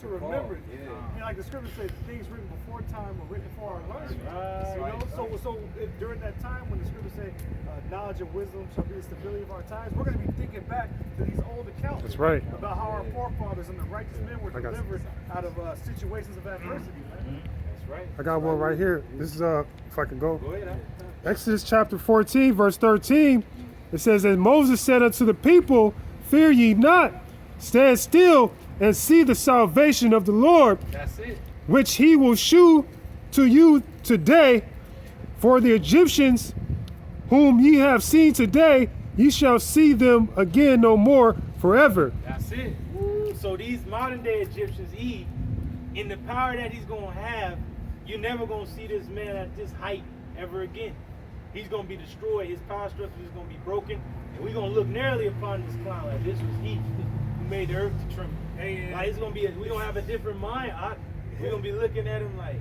to remembrance. And like the scripture says, things written before time were written for our learning. So during that time when the scripture said, knowledge and wisdom shall be the stability of our times, we're going to be thinking back to these old accounts. That's right. About how our forefathers and the righteous men were delivered out of situations of adversity, man. That's right. I got one right here. This is if I can go. Go ahead. Exodus chapter 14, verse 13. It says, and Moses said unto the people, fear ye not, stand still and see the salvation of the Lord, That's it. which he will shew to you today. For the Egyptians whom ye have seen today, ye shall see them again no more forever. That's it. So these modern day Egyptians, in the power that he's going to have, you're never going to see this man at this height ever again. He's going to be destroyed. His power structure is going to be broken. And we're going to look narrowly upon this clown like this was he who made the earth to tremble. Like it's going to be, we're going to have a different mind. We're going to be looking at him like,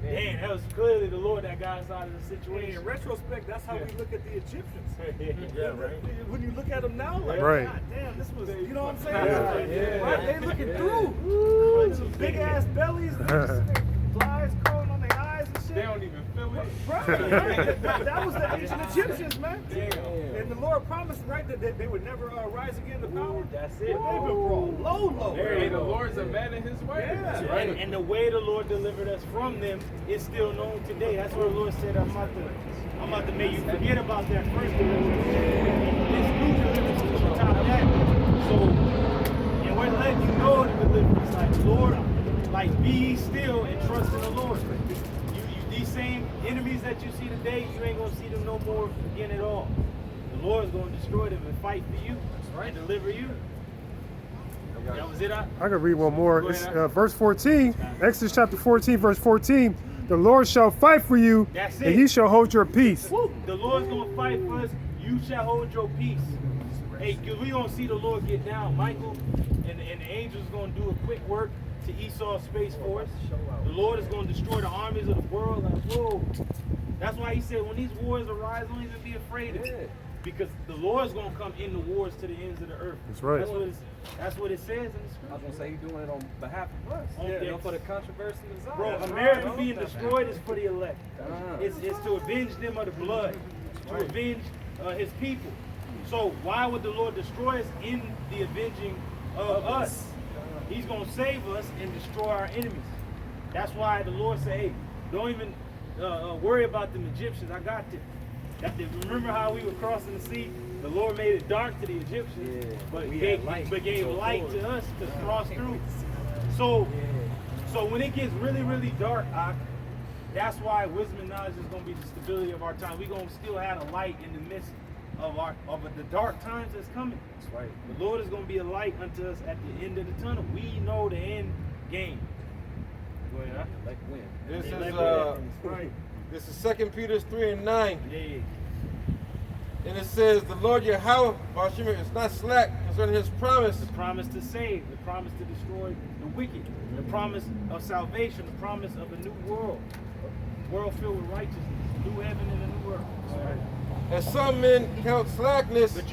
damn, that was clearly the Lord that got us out of the situation. In retrospect, that's how we look at the Egyptians. Yeah, right. When you look at them now, like, Right. God damn, this was, you know what I'm saying? Yeah. Right? They looking through. Some big ass bellies, flies crawling on their eyes and shit. They don't even feel it. Right. That was the ancient Egyptians, man. And the Lord promised, right, that they would never rise again to power. That's it. They've been brought low. Hey, the Lord's a man in his way. Yeah. Right. And the way the Lord delivered us from them is still known today. That's what the Lord said, I'm about to make you forget about that first deliverance. This new deliverance is on top of that. So, and we're letting you know the deliverance. Like, Lord, like, be still and trust in the Lord. These same enemies that you see today, you ain't going to see them no more again at all. The Lord is going to destroy them and fight for you and deliver you. That was it. I can read one more. Go It's ahead. verse 14, Exodus chapter 14, verse 14. The Lord shall fight for you, That's and it. ye shall hold your peace. The Lord's going to fight for us. You shall hold your peace. Hey, because we're going to see the Lord get down. Michael and the angels going to do a quick work to Esau's space force. The Lord is going to destroy the armies of the world. Like, whoa. That's why he said, when these wars arise, don't even be afraid of it. Because the Lord's going to come in the wars to the ends of the earth. That's right. That's what it says in the I was scripture. gonna say he's doing it on behalf of us. Yeah. You know, for the controversy of Zion. Bro, America being destroyed is for the elect. It's to avenge them of the blood, to avenge his people. So why would the Lord destroy us in the avenging of us? He's going to save us and destroy our enemies. That's why the Lord said, hey, don't even worry about them Egyptians. I got them. Remember how we were crossing the sea? The Lord made it dark to the Egyptians, but gave light to us to cross through. So when it gets really, really dark, that's why wisdom and knowledge is going to be the stability of our time. We're going to still have a light in the midst of the dark times that's coming. That's right. The Lord is going to be a light unto us at the end of the tunnel. We know the end game. Go ahead, Like when? This is 2 Peter 3:9. Yeah. And it says, the Lord Yahweh Bashimah is not slack concerning his promise. The promise to save, the promise to destroy the wicked, the promise of salvation, the promise of a new world filled with righteousness, a new heaven and a new earth. And some men count slackness. But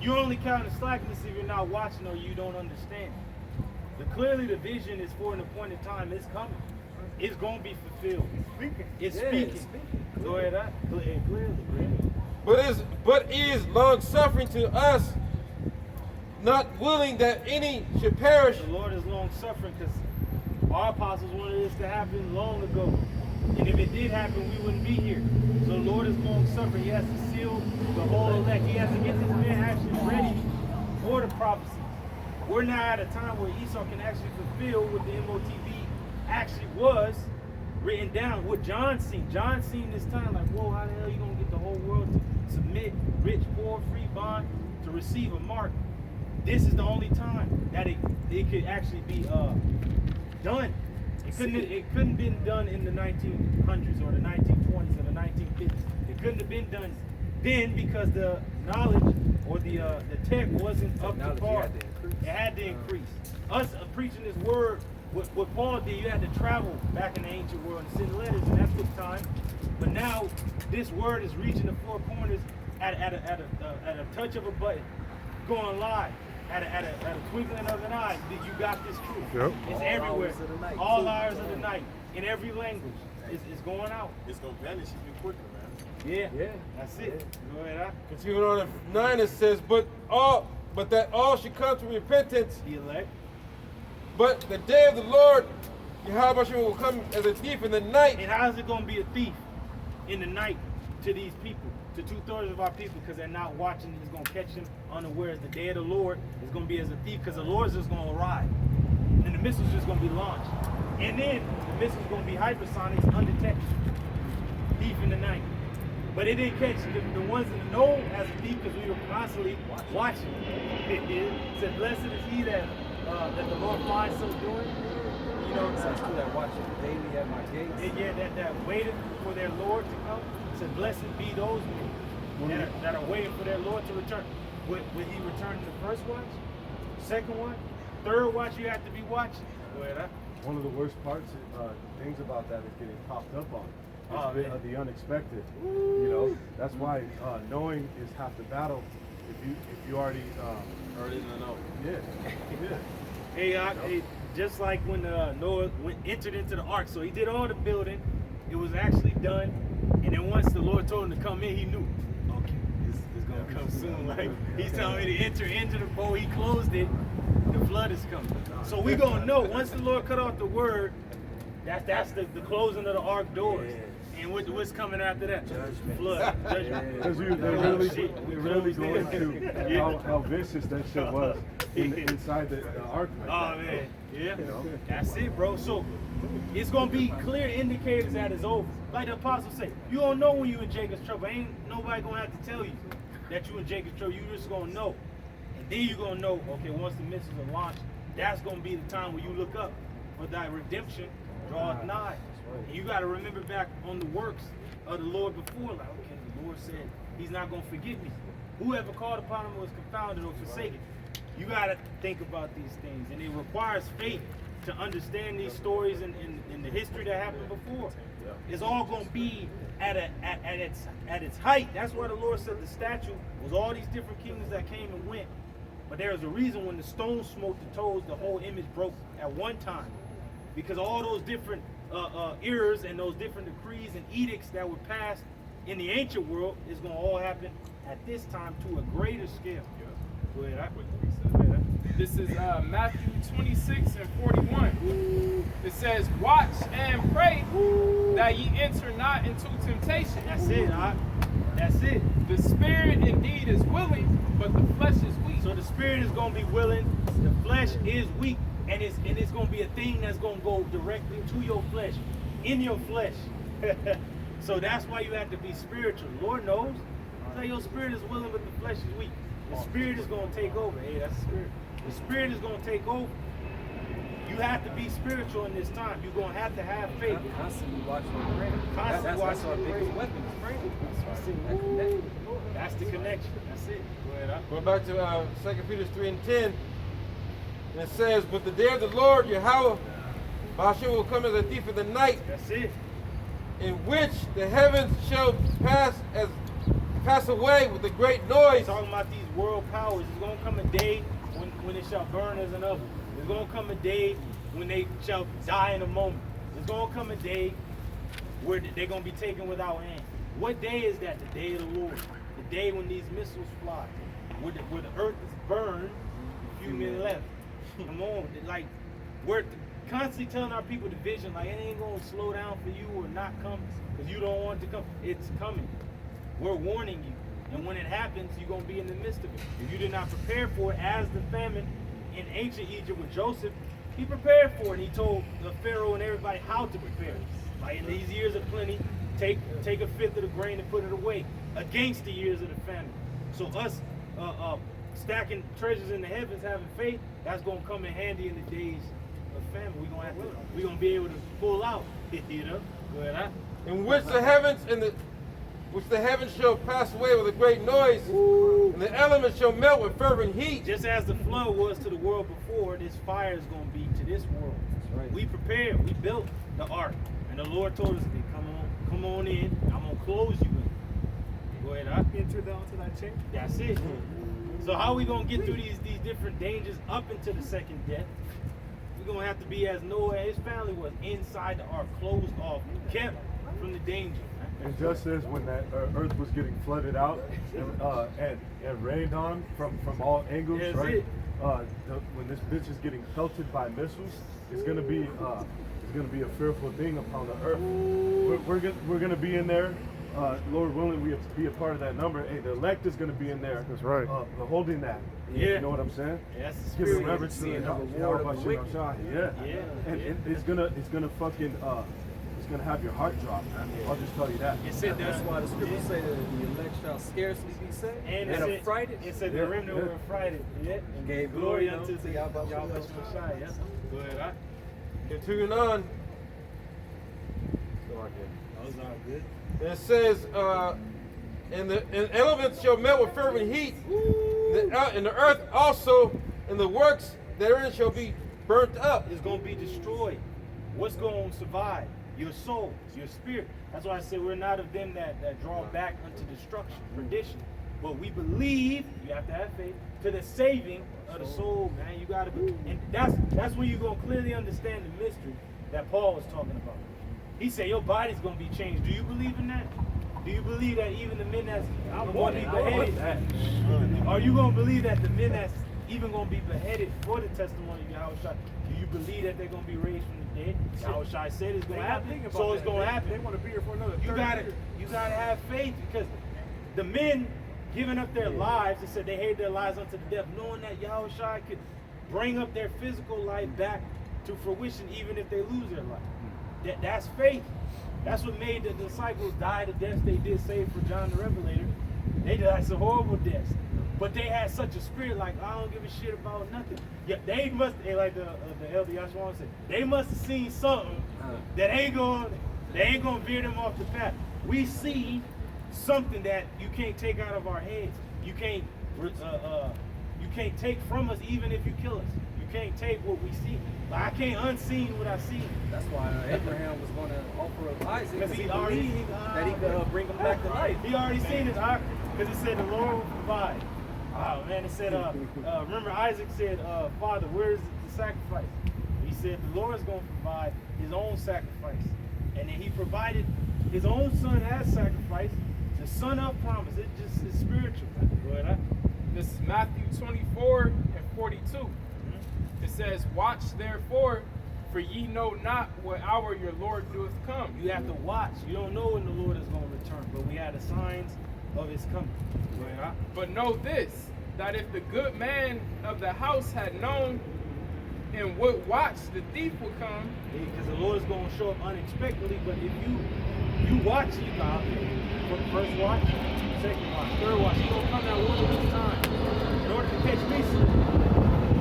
you only count the slackness if you're not watching or you don't understand. Clearly the vision is for an appointed time. It's coming. It's going to be fulfilled. It's speaking. Go ahead, clearly. But is long suffering to us, not willing that any should perish. The Lord is long suffering because our apostles wanted this to happen long ago. And if it did happen, we wouldn't be here. So the Lord is long suffering. He has to seal the whole elect. He has to get this man actually ready for the prophecies. We're now at a time where Esau can actually fulfill what the MOTB actually was written down. What John seen. John seen this time like, whoa, how the hell are you going to get the whole world to submit, rich, poor, free, bond, to receive a mark? This is the only time that it could actually be done. It couldn't been done in the 1900s or the 1920s or the 1950s. It couldn't have been done then because the knowledge or the tech wasn't up to par. It had to increase. Us preaching this word, what Paul did, you had to travel back in the ancient world and send letters, and that took time. But now this word is reaching the four corners at a touch of a button, going live. at a twinkling of an eye, that you got this truth. Yep. It's All everywhere. hours of the night, All too. hours of the night. In every language. It's going out. It's gonna vanish even quicker, man. Yeah. Yeah. That's it. Go ahead, huh? Continuing on in 9, it says, but that all should come to repentance. The elect. But the day of the Lord, Yahweh Hashem, will come as a thief in the night. And how is it going to be a thief in the night to these people, to 2/3 of our people, because they're not watching? He's going to catch them unawares. The day of the Lord is going to be as a thief, because the Lord is just going to arrive. And the missiles just going to be launched. And then the missiles going to be hypersonics, undetected. Thief in the night. But it didn't catch the ones in the know as a thief, because we were constantly watching. It said, blessed is he that the Lord finds so doing. You know, Says to that watching daily at my gates. yeah, that waited for their Lord to come. Said, blessed be those that are waiting for their Lord to return. Would he return to the first watch? Second watch? Third watch you have to be watching? Go ahead, huh? One of the worst parts, things about that is getting popped up on. Oh, It's man. the unexpected. You know, that's why knowing is half the battle. If you already, Early in the know. yeah. Hey, just like when Noah entered into the ark, so he did all the building. It was actually done, and then once the Lord told him to come in, he knew. Okay, this is gonna come soon. Like he's telling me to enter into the boat. He closed it. The flood is coming. So we gonna know once the Lord cut off the word. That's the closing of the ark doors. And what's coming after that? Judgment. Flood. Judgment. Because they really go into how vicious that shit was inside the ark. Like Oh that. man, yeah. You know? That's it, bro. So it's gonna be clear indicators that it's over. Like the apostles say, you don't know when you in Jacob's trouble. Ain't nobody gonna have to tell you that you in Jacob's trouble. You just gonna know, and then you gonna know. Okay, once the missiles are launched, that's gonna be the time when you look up for thy redemption draweth nigh. And you gotta remember back on the works of the Lord before. Like, okay, the Lord said He's not gonna forget me. Whoever called upon Him was confounded or forsaken. You gotta think about these things, and it requires faith to understand these stories and the history that happened before. It's all gonna be at its height. That's why the Lord said the statue was all these different kingdoms that came and went. But there was a reason when the stone smote the toes, the whole image broke at one time, because all those different eras and those different decrees and edicts that were passed in the ancient world is gonna all happen at this time to a greater scale. Go ahead, This is Matthew 26 and 41. It says, watch and pray that ye enter not into temptation. That's it, huh? That's it. The spirit indeed is willing, but the flesh is weak. So the spirit is gonna be willing, the flesh is weak, and it's gonna be a thing that's gonna go directly to your flesh, in your flesh. So that's why you have to be spiritual. Lord knows. So your spirit is willing, but the flesh is weak. The spirit is gonna take over. Hey, that's the spirit. The spirit is gonna take over. You have to be spiritual in this time. You're gonna have to have faith. Constantly watching the prayer. Constantly That's watching our the biggest prayer. weapon. is prayer. That's That it. connection. That's the connection. That's it. Go ahead, huh? Going back to 2 Peter 3 and 10, and it says, but the day of the Lord, Yahweh Hashem, will come as a thief in the night, That's it. in which the heavens shall pass away with a great noise. Talking about these world powers. There's gonna come a day when it shall burn as an oven. There's gonna come a day when they shall die in a moment. There's gonna come a day where they're gonna be taken without hand. What day is that? The day of the Lord. The day when these missiles fly, where the earth is burned, a few minutes left. Come on, like we're constantly telling our people the vision, like it ain't gonna slow down for you or not come because you don't want it to come. It's coming. We're warning you. And when it happens, you're going to be in the midst of it. If you did not prepare for it, as the famine in ancient Egypt with Joseph, he prepared for it. He told the Pharaoh and everybody how to prepare. Like in these years of plenty, take a fifth of the grain and put it away against the years of the famine. So us stacking treasures in the heavens, having faith, that's going to come in handy in the days of famine. We're going to be able to pull out, you know? Go ahead, huh? In which the heavens shall pass away with a great noise, and the elements shall melt with fervent heat. Just as the flood was to the world before, this fire is going to be to this world. That's right. We prepared, we built the ark, and the Lord told us, hey, come on in, I'm going to close you in. Go ahead, huh? Enter down to that chamber. That's it. So how are we gonna get through these different dangers up into the second death? We're gonna have to be as Noah and his family was inside the ark, closed off, kept from the danger. And just as when that earth was getting flooded out and rained on from all angles, That's right? it. When this bitch is getting pelted by missiles, it's gonna be a fearful thing upon the earth. We're gonna be in there. Lord willing, we have to be a part of that number. Hey, the elect is gonna be in there. That's right. Holding that. Yeah. You know what I'm saying? Yeah, that's the Giving spirit. reverence to Seeing the the reward of the wicked. Yeah. Yeah. And it's gonna fucking it's gonna have your heart drop, man. I'll just tell you that. It said That's that. why the scriptures say that the elect shall scarcely be saved. And And it a frighted. said, it said the remnant were affrighted. Yeah. And gave glory glory unto unto Yahweh Yahweh Shai. Yeah. Go ahead. Continuing on, That was all good. it says, and elements shall melt with fervent heat, and the earth also, and the works therein shall be burnt up. It's gonna be destroyed. What's gonna survive? Your soul, your spirit. That's why I say we're not of them that draw back unto destruction, perdition. But we believe, you have to have faith, to the saving of the soul, man. You gotta be, and that's when you're gonna clearly understand the mystery that Paul was talking about. He said your body's gonna be changed. Do you believe in that? Do you believe that even the men that's going to be beheaded? Are you gonna believe that the men that's even gonna be beheaded for the testimony of Yahweh Shai, do you believe that they're gonna be raised from the dead? Yahweh Shai said it's gonna happen, so it's gonna happen. They want to be here for another. You 30 gotta, years. you gotta have faith, because the men giving up their lives, they said they hated their lives unto the death, knowing that Yahweh Shai could bring up their physical life back to fruition, even if they lose their life. That's faith. That's what made the disciples die the deaths they did, save for John the Revelator. They died some horrible deaths, but they had such a spirit, like, I don't give a shit about nothing. Yeah, they must, like the elder Yashwan said, they must have seen something that ain't gonna veer them off the path. We see something that you can't take out of our heads. You can't take from us, even if you kill us. You can't take what we see. Like, I can't unseen what I see. That's why Abraham was going to offer up Isaac, Because because he he already believed that he could bring him back to life. He already seen his ark, because it said the Lord will provide. Oh man, it said, remember Isaac said, Father, where is the sacrifice? He said the Lord is going to provide his own sacrifice. And then he provided his own son as sacrifice, the son of promise. It's spiritual. Go ahead. This is Matthew 24 and 42. It says, watch therefore, for ye know not what hour your Lord doeth come. You have to watch. You don't know when the Lord is going to return, but we have the signs of his coming. Go ahead. But know this, that if the good man of the house had known and would watch, the thief would come. Because the Lord is going to show up unexpectedly, but if you watch it, God, first watch, second watch, third watch, he's going to come out one of these times. In order to catch me,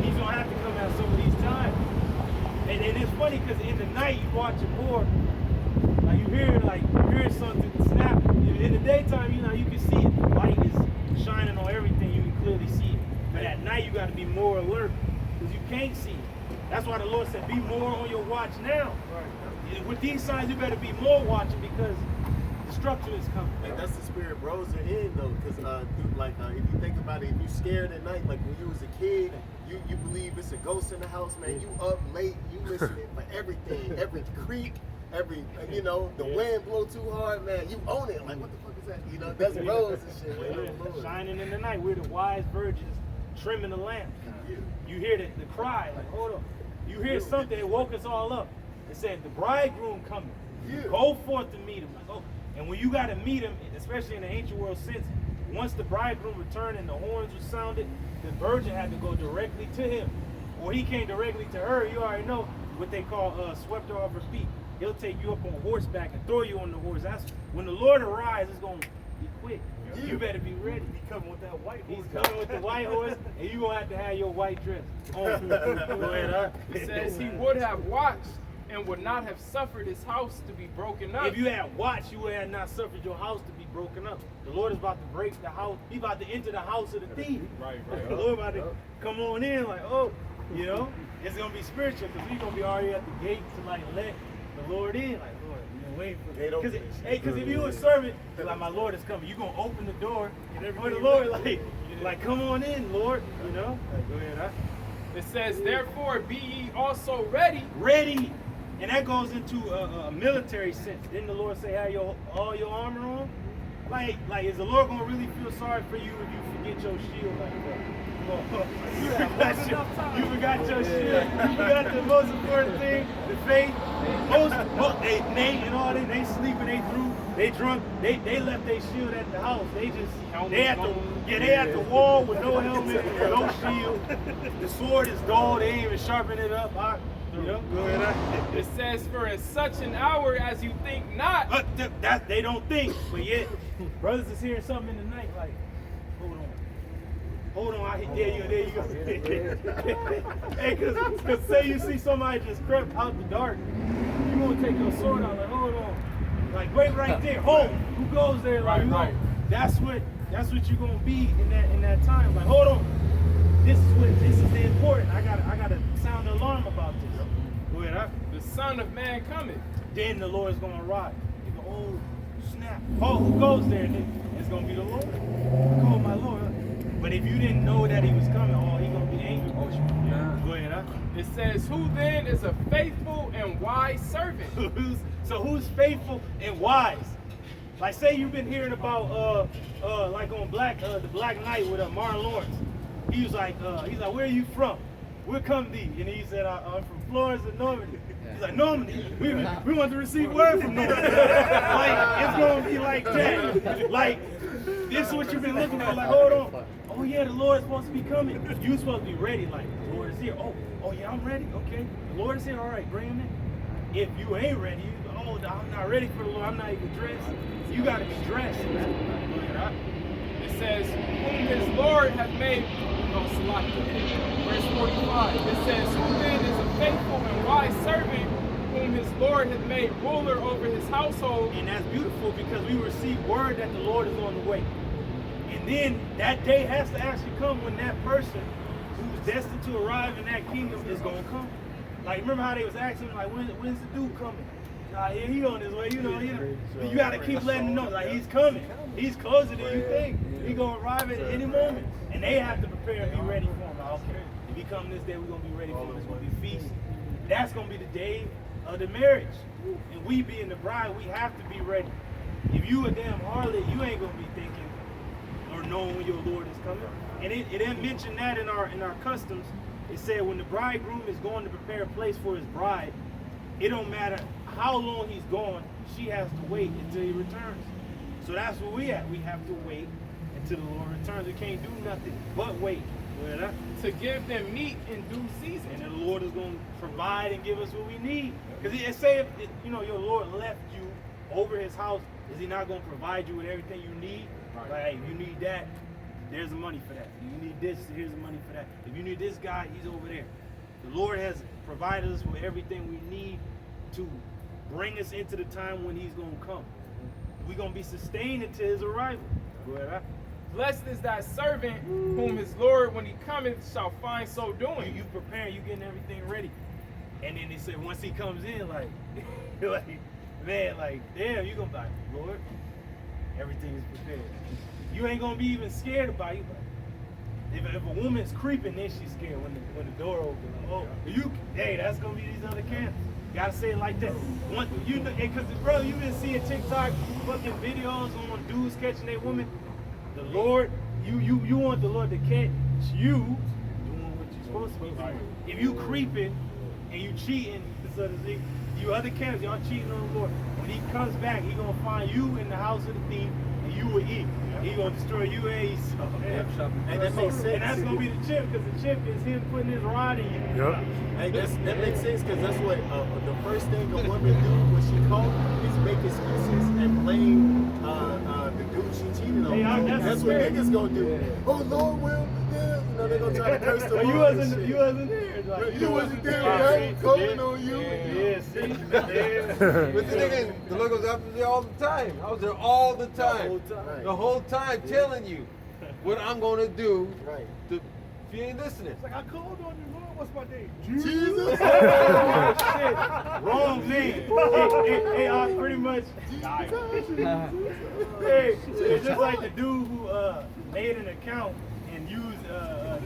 he's going to have to come out some of these times. And it's funny because in the night you watch it more, like you hear something snap. In the daytime, you can see it. The light is shining on everything, you can clearly see it. But at night you got to be more alert because you can't see it. That's why the Lord said, be more on your watch now. Right. With these signs, you better be more watching because destruction is coming. And that's the spirit bros are in though, because if you think about it, if you scared at night, like when you was a kid, you believe it's a ghost in the house, man. You up late, you listening for everything, every creak, every the wind blow too hard, man. You own it. Like what the fuck is that? That's bros and shit. Shining in the night, we're the wise virgins trimming the lamp. You hear the cry, like hold up. You hear something, it woke us all up. It said the bridegroom coming. Go forth to meet him. Like, oh. And when you got to meet him, especially in the ancient world sense, once the bridegroom returned and the horns were sounded, the virgin had to go directly to him. Or he came directly to her. You already know what they call swept her off her feet. He'll take you up on horseback and throw you on the horse. That's when the Lord arrives, it's going to be quick. You better be ready. He coming with that white horse. He's coming with the white horse, and you're going to have your white dress on. Go ahead, It says he would have watched and would not have suffered his house to be broken up. If you had watched, you would have not suffered your house to be broken up. The Lord is about to break the house. He's about to enter the house of the thief. Right. The Lord about to come on in like, it's going to be spiritual because we're going to be already at the gate to let the Lord in. Like, Lord, we've been waiting for because if you a servant, like my Lord is coming, you're going to open the door for the Lord. Like, Like, come on in, Lord. You know? Like, go ahead, huh? It says, therefore be ye also ready. Ready. And that goes into a military sense. Didn't the Lord say, have all your armor on? Like, is the Lord gonna really feel sorry for you if you forget your shield like that? You forgot your shield. You forgot the most important thing, the faith. Nate and all they sleeping, they drunk, they left their shield at the house. They at the wall with no helmet, no shield. The sword is dull, they ain't even sharpen it up. You know, go ahead. It says, for in such an hour as you think not. That they don't think, but yet brothers is hearing something in the night like, hold on, there you go. Hey, cause say you see somebody just crept out the dark, you gonna take your sword out, like, hold on. Like, wait right there, hold. Who goes there? Like, right. That's what you're gonna be in that time. Like, hold on. This is the important. I gotta sound the alarm about this. Go ahead, The Son of Man cometh. Then the Lord is gonna arrive. You go, oh, snap. Oh, who goes there? And then it's gonna be the Lord. Oh, my Lord. But if you didn't know that he was coming, he's gonna be angry with you. Go ahead, It says, who then is a faithful and wise servant? Who's faithful and wise? Like, say you've been hearing about like on the Black Knight with Martin Lawrence. He was like, where are you from? We're come thee. And he said, I'm from Florence and Normandy. He's like, Normandy, we want to receive word from Normandy. Like, it's going to be like that. Like, this is what you've been looking for. Like, hold on. Oh, yeah, the Lord is supposed to be coming. You're supposed to be ready. Like, the Lord is here. Oh, yeah, I'm ready. Okay. The Lord is here. All right, bring him in. If you ain't ready, you go, I'm not ready for the Lord. I'm not even dressed. You got to be dressed. It says, whom his Lord hath made, verse 45. It says, who then is a faithful and wise servant, whom his Lord hath made ruler over his household. And that's beautiful because we receive word that the Lord is on the way. And then that day has to actually come when that person who's destined to arrive in that kingdom is going to come. Like, remember how they was asking, like, when's the dude coming? Yeah, he on his way, you know. You got to keep letting them know, like, he's coming. He's closer than you think. He's going to arrive at any moment. And they have to prepare and be ready for him. Like, okay, if he come this day, we're going to be ready for him. It's going to be feast. That's going to be the day of the marriage. And we being the bride, we have to be ready. If you a damn harlot, you ain't going to be thinking or knowing when your Lord is coming. And it didn't mention that in our customs. It said when the bridegroom is going to prepare a place for his bride, it don't matter how long he's gone, she has to wait until he returns. So that's where we at. We have to wait until the Lord returns. We can't do nothing but wait. To give them meat in due season. And the Lord is going to provide and give us what we need. Because it say if your Lord left you over his house, is he not going to provide you with everything you need? Right. Like, hey, if you need that, there's the money for that. If you need this, here's the money for that. If you need this guy, he's over there. The Lord has provided us with everything we need to bring us into the time when he's going to come. We're going to be sustained until his arrival. Go ahead. Blessed is that servant whom his Lord, when he cometh, shall find so doing. You preparing, you getting everything ready. And then he said, once he comes in, like man, like, damn, you're going to be like, Lord, everything is prepared. You ain't going to be even scared about it. If a woman's creeping, then she's scared when the door opens. Hey, that's going to be these other camps. You got to say it like that. Because, brother, you've been seeing TikTok fucking videos on dudes catching their women. The Lord, you want the Lord to catch you doing what you're supposed to be doing. If you creeping and you cheating, so to speak, you other camps, y'all cheating on the Lord. When he comes back, he gonna find you in the house of the thief, and you will eat. He gonna destroy you and Esau. And that makes sense. And that's gonna be the chip, because the chip is him putting his rod in you. Yep. Hey, that makes sense because that's what the first thing a woman do when she caught is make excuses and blame the dude she cheated on. Hey, that's what niggas gonna do. Oh, Lord will. Yeah. You know, they're gonna try to curse the Lord. You wasn't there. Like, you wasn't there. I'm calling on you. Yeah, see? But the thing is, the Lord goes after you all the time. I was there all the time. The whole time telling you what I'm going to do. Right. If you ain't listening. Like, I called on you, Lord. What's my name? Jesus. Shit. Wrong name. Hey, I pretty much. Hey, it's just like the dude who made an account and use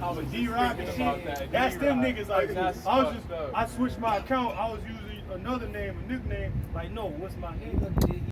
I was D-Rock and thinking about shit. that, That's them D-Rock. niggas. Like, That's I was fucked just, up. I switched my account. I was using another name, a nickname. Like, no, what's my name?